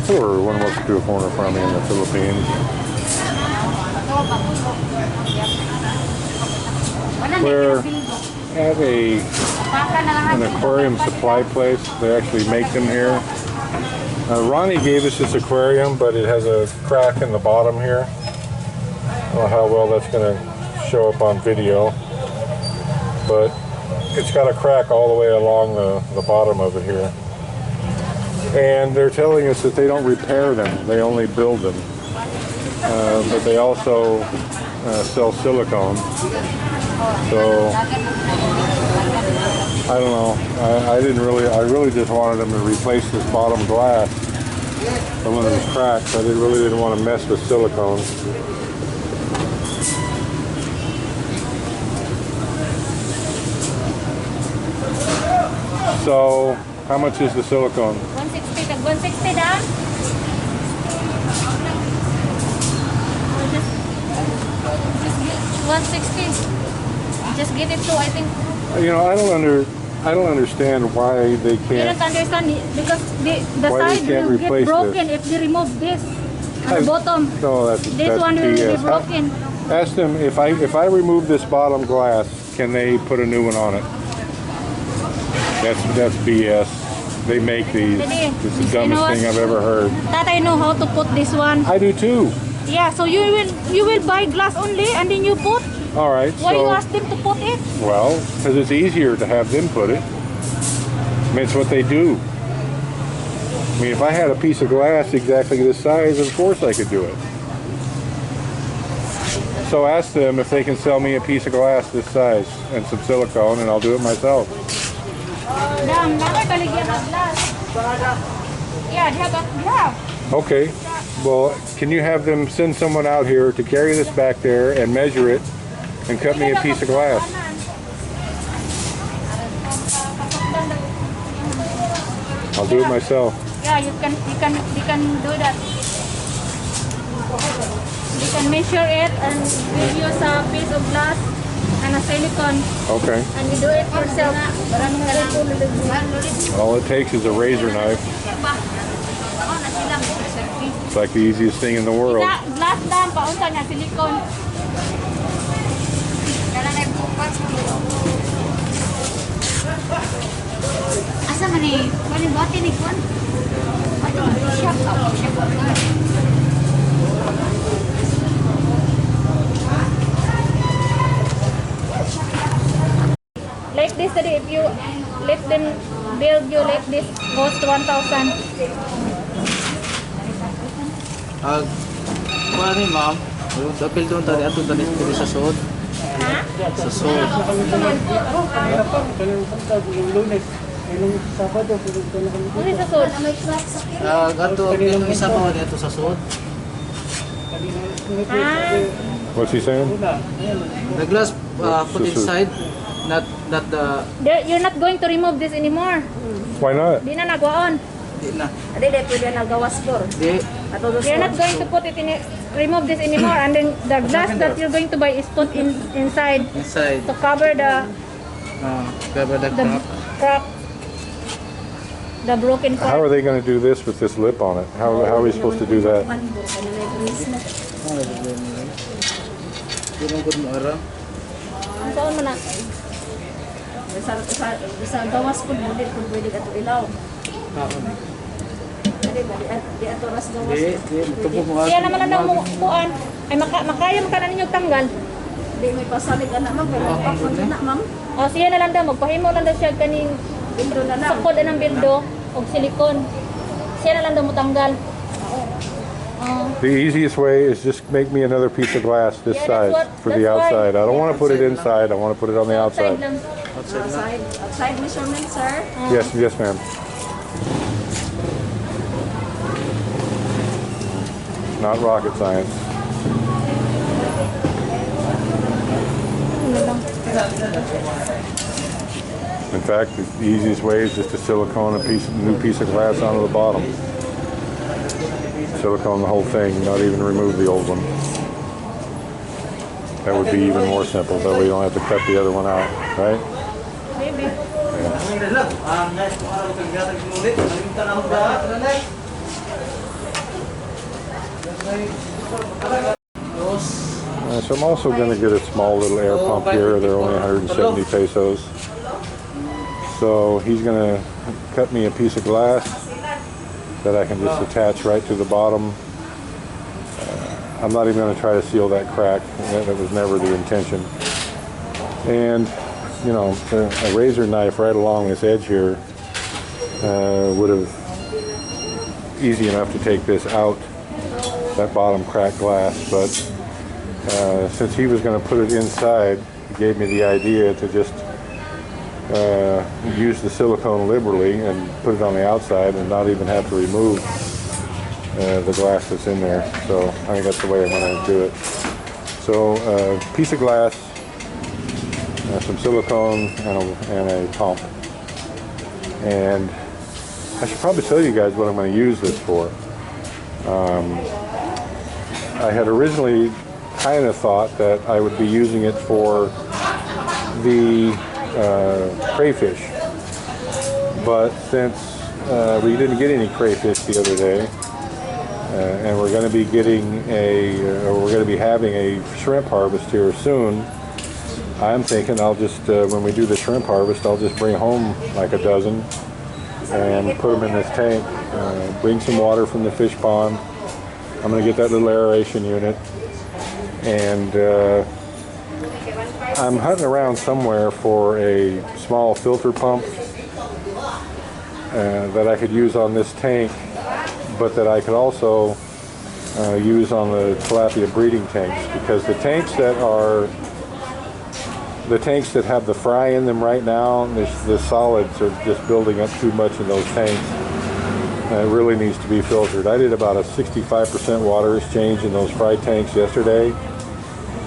Or one wants to do a corner from me in the Philippines. We're at an aquarium supply place. They actually make them here. Ronnie gave us this aquarium, but it has a crack in the bottom here. I don't know how well that's going to show up on video, but it's got a crack all the way along the bottom of it here. And they're telling us that they don't repair them, they only build them. But they also sell silicone. So I don't know. I really just wanted them to replace this bottom glass from one of these cracks. I really didn't want to mess with silicone. So how much is the silicone? 160. 160 down. Just 160. Just get it to, I think. You know, I don't understand why they can't. You don't understand because the why side they can't will get replace broken this. if they remove this on the bottom. No, this one will be broken. Ask them if I remove this bottom glass, can they put a new one on it? That's BS. They make these. It's the dumbest thing I've ever heard. That I know how to put this one. I do too. Yeah, so you will buy glass only and then you put. All right. Why you ask them to put it? Well, because it's easier to have them put it. I mean, it's what they do. I mean, if I had a piece of glass exactly this size, of course I could do it. So ask them if they can sell me a piece of glass this size and some silicone, and I'll do it myself. Okay. Well, can you have them send someone out here to carry this back there and measure it and cut me a piece of glass? I'll do it myself. Yeah, you can do that. You can measure it and we use a piece of glass and a silicone. Okay. And you do it yourself. All it takes is a razor knife. It's like the easiest thing in the world. Glass lang, paunsa niya, silicone. Asa man eh? Wala ba tinikon? Like this today, if you let them build you like this, goes to 1,000. Kuha ni ma'am, dapil doon tadi ato tadi sa suod. Ha? Sa suod. Ano sa suod? Ato yung isa pa wala ato sa suod. What's he saying? The glass put inside, not the. You're not going to remove this anymore. Why not? Di na nagwaon. Di na. Adi dai pwede nagawas por. Di. You're not going to put it in remove this anymore, and then the glass that you're going to buy is put inside Inside. to cover the crack, the broken part. How are they going to do this with this lip on it? How are we supposed to do that? Turong gud mo ara. Ang saan mo na? Sa gawas po hindi po pwede ato ilaw. Adi ba di ato ras gawas. Di tubo mo. Kaya naman ang buuan ay makaya mo ka na ninyo tanggal. Di may pasalig ana ma'am pero ako na ma'am. O siya na lang daw magpahimo lang daw siya kaning Bildo na lang. sakod ng bildo og silikon. Siya na lang daw mo tanggal. The easiest way is just make me another piece of glass this size for the outside. I don't want to put it inside. I want to put it on the outside. lang. Outside measurement, sir. Yes, ma'am. Not rocket science. In fact, the easiest way is just to silicone a new piece of glass onto the bottom. Silicone the whole thing, not even remove the old one. That would be even more simple, that way you don't have to cut the other one out, right? Maybe. So I'm also going to get a small little air pump here. They're only 170 pesos. So he's going to cut me a piece of glass that I can just attach right to the bottom. I'm not even going to try to seal that crack. That was never the intention. And, you know, a razor knife right along this edge here would have easy enough to take this out, that bottom cracked glass. But since he was going to put it inside, he gave me the idea to just use the silicone liberally and put it on the outside and not even have to remove the glass that's in there. So I think that's the way I'm going to do it. So piece of glass, some silicone, and a pump. And I should probably tell you guys what I'm going to use this for. I had originally kind of thought that I would be using it for the crayfish, but since we didn't get any crayfish the other day, and we're going to be having a shrimp harvest here soon, I'm thinking I'll just when we do the shrimp harvest, I'll just bring home like a dozen and put them in this tank. Bring some water from the fish pond. I'm going to get that little aeration unit, and I'm hunting around somewhere for a small filter pump that I could use on this tank, but that I could also use on the tilapia breeding tanks, because the tanks that have the fry in them right now, the solids are just building up too much in those tanks. It really needs to be filtered. I did about a 65% water exchange in those fry tanks yesterday,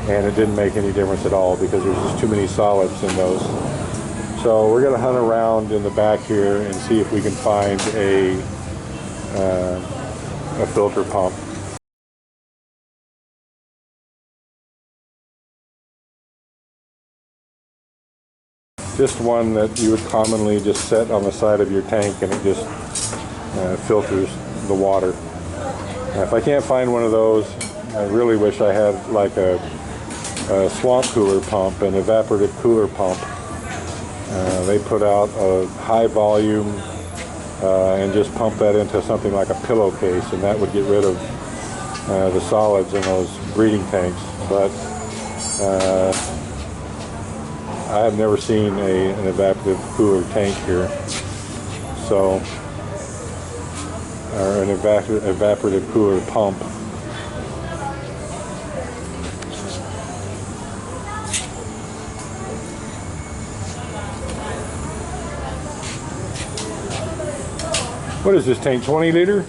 and it didn't make any difference at all because there's just too many solids in those. So we're going to hunt around in the back here and see if we can find a filter pump. Just one that you would commonly just set on the side of your tank, and it just filters the water. And if I can't find one of those, I really wish I had like a swamp cooler pump, an evaporative cooler pump. They put out a high volume and just pump that into something like a pillowcase, and that would get rid of the solids in those breeding tanks. But I have never seen an evaporative cooler tank here, so, or an evaporative cooler pump. What is this tank, 20 liter?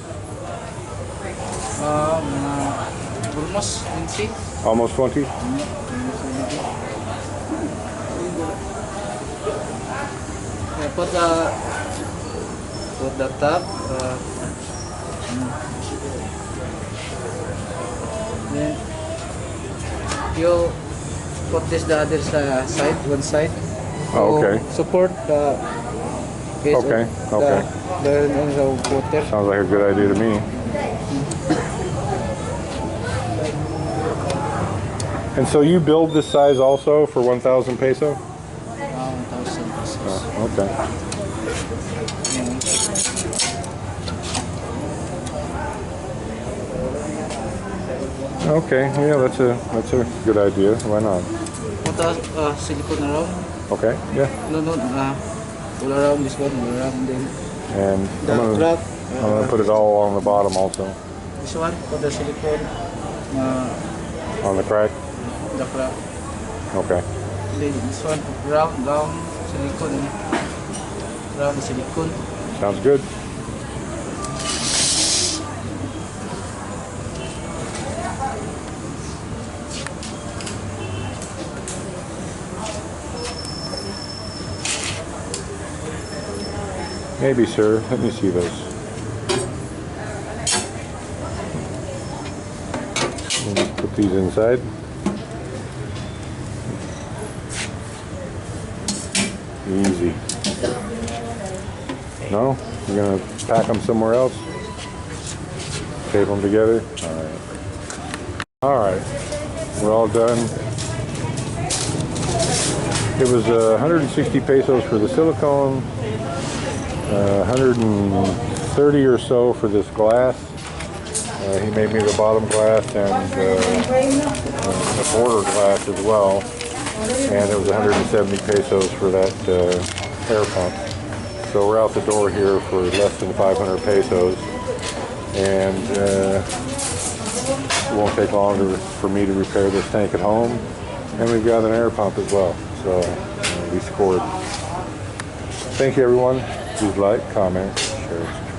Almost 20. Almost 20? Yeah, put the top. Then you put this the other side, one side. Oh, okay. Support the case. Okay, okay. The water. Sounds like a good idea to me. And so you build this size also for 1,000 peso? 1,000 pesos. Okay. Okay, yeah, that's a good idea. Why not? Put silicone around. Okay, yeah. No, all around this one, all around them. And The I'm crack. gonna put it all on the bottom also. This one, put the silicone. On the crack? The crack. Okay. Then this one, round silicone. Round silicone. Sounds good. Maybe, sir. Let me see those. Let's put these inside. Easy. No? We're gonna pack them somewhere else? Tape them together? All right. All right, we're all done. It was 160 pesos for the silicone, 130 or so for this glass. He made me the bottom glass and the border glass as well. And it was 170 pesos for that air pump. So we're out the door here for less than 500 pesos. And it won't take longer for me to repair this tank at home. And we've got an air pump as well. So we scored. Thank you everyone. Please like, comment, share, subscribe.